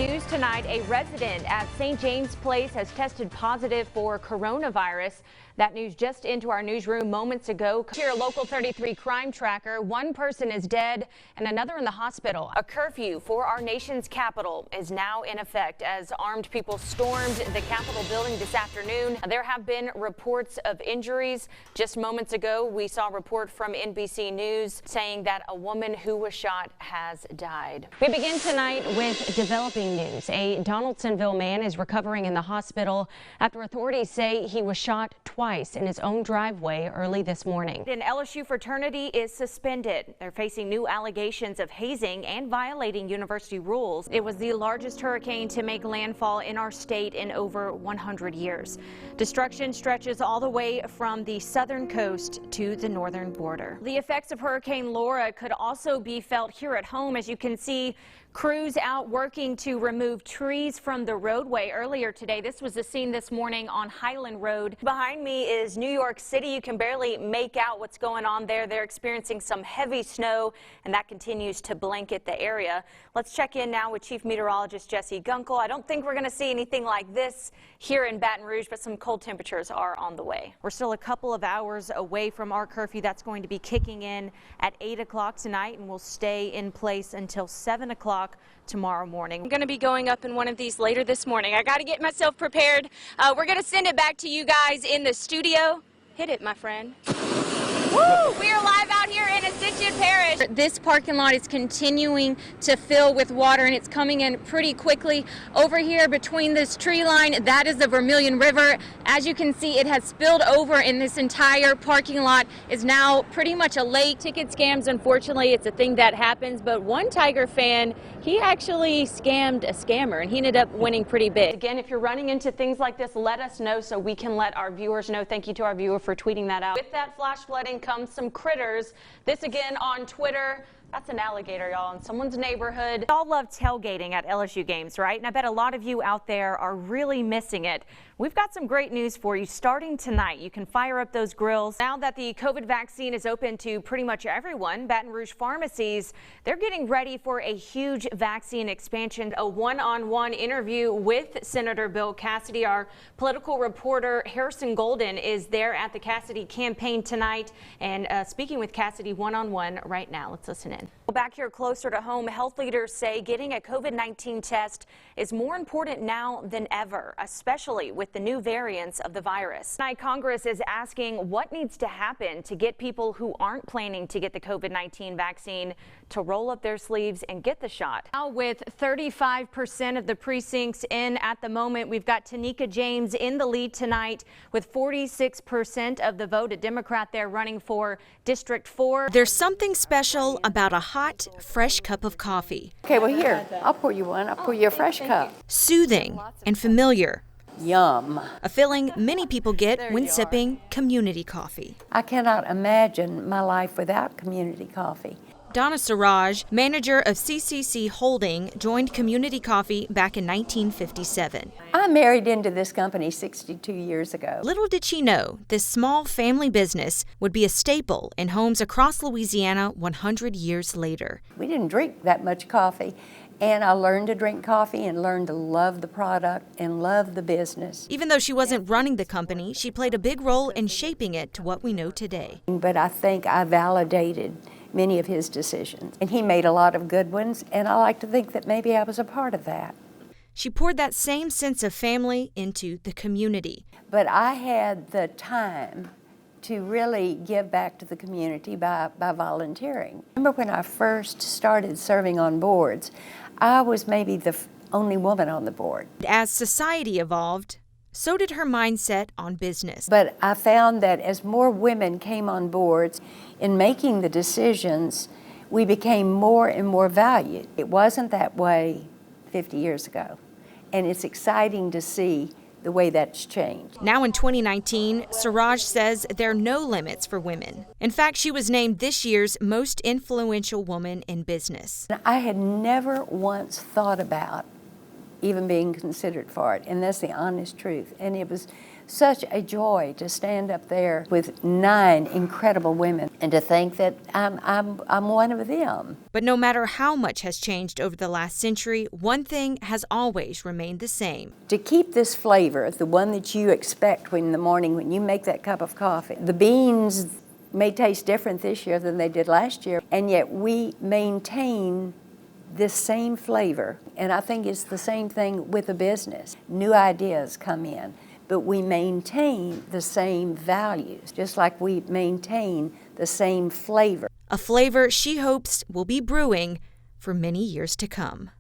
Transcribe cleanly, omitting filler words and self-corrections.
news tonight, a resident at St. James Place has tested positive for coronavirus. That news just into our newsroom moments ago. Here, Local 33 crime tracker. One person is dead and another in the hospital. A curfew for our nation's capital is now in effect as armed people stormed the Capitol building this afternoon. There have been reports of injuries. Just moments ago, we saw a report from NBC News saying that a woman who was shot has died. We begin tonight with developing news. A Donaldsonville man is recovering in the hospital after authorities say he was shot twice in his own driveway early this morning. An LSU fraternity is suspended. They're facing new allegations of hazing and violating university rules. It was the largest hurricane to make landfall in our state in over 100 years. Destruction stretches all the way from the southern coast to the northern border. The effects of Hurricane Laura could also be felt here at home. As you can see, crews out working to remove trees from the roadway earlier today. This was the scene this morning on Highland Road. Behind me is New York City. You can barely make out what's going on there. They're experiencing some heavy snow, and that continues to blanket the area. Let's check in now with Chief Meteorologist Jesse Gunkel. I don't think we're going to see anything like this here in Baton Rouge, but some cold temperatures are on the way. We're still a couple of hours away from our curfew. That's going to be kicking in at 8 o'clock tonight, and will stay in place until 7 o'clock tomorrow morning. I'm going to be going up in one of these later this morning. I got to get myself prepared. We're going to send it back to you guys in the studio. Hit it, my friend. Woo! We are live out here in Ascension Parish. This parking lot is continuing to fill with water, and it's coming in pretty quickly. Over here between this tree line, that is the Vermilion River. As you can see, it has spilled over, and this entire parking lot is now pretty much a lake. Ticket scams, unfortunately, it's a thing that happens, but one Tiger fan, he actually scammed a scammer, and he ended up winning pretty big. Again, if you're running into things like this, let us know so we can let our viewers know. Thank you to our viewer for tweeting that out. With that flash flooding comes some critters. This again on Twitter. That's an alligator, y'all, in someone's neighborhood. We all love tailgating at LSU games, right? And I bet a lot of you out there are really missing it. We've got some great news for you. Starting tonight, you can fire up those grills. Now that the COVID vaccine is open to pretty much everyone, Baton Rouge pharmacies, they're getting ready for a huge vaccine expansion. A one-on-one interview with Senator Bill Cassidy. Our political reporter Harrison Golden is there at the Cassidy campaign tonight and speaking with Cassidy one-on-one right now. Let's listen in. Well, back here closer to home, health leaders say getting a COVID-19 test is more important now than ever, especially with the new variants of the virus. Tonight, Congress is asking what needs to happen to get people who aren't planning to get the COVID-19 vaccine to roll up their sleeves and get the shot. Now, with 35% of the precincts in at the moment, we've got Tanika James in the lead tonight with 46% of the vote. A Democrat there running for District 4. There's something special about a hot, fresh cup of coffee. Okay, well here, I'll pour you one. I'll pour you a fresh cup. Soothing and familiar. Yum. A feeling many people get when sipping community coffee. I cannot imagine my life without community coffee. Donna Siraj, manager of CCC Holding, joined Community Coffee back in 1957. I married into this company 62 years ago. Little did she know this small family business would be a staple in homes across Louisiana 100 years later. We didn't drink that much coffee, and I learned to drink coffee and learned to love the product and love the business. Even though she wasn't running the company, she played a big role in shaping it to what we know today. But I think I validated many of his decisions, and he made a lot of good ones, and I like to think that maybe I was a part of that. She poured that same sense of family into the community. But I had the time to really give back to the community by volunteering. I remember when I first started serving on boards, I was maybe the only woman on the board. As society evolved, so did her mindset on business. But I found that as more women came on boards, in making the decisions, we became more and more valued. It wasn't that way 50 years ago, and it's exciting to see the way that's changed. Now in 2019, Siraj says there are no limits for women. In fact, she was named this year's most influential woman in business. I had never once thought about even being considered for it, and that's the honest truth. And it was such a joy to stand up there with 9 incredible women and to think that I'm one of them. But no matter how much has changed over the last century, one thing has always remained the same. To keep this flavor, the one that you expect in the morning when you make that cup of coffee, the beans may taste different this year than they did last year, and yet we maintain this same flavor. And I think it's the same thing with a business. New ideas come in, but we maintain the same values, just like we maintain the same flavor. A flavor she hopes will be brewing for many years to come.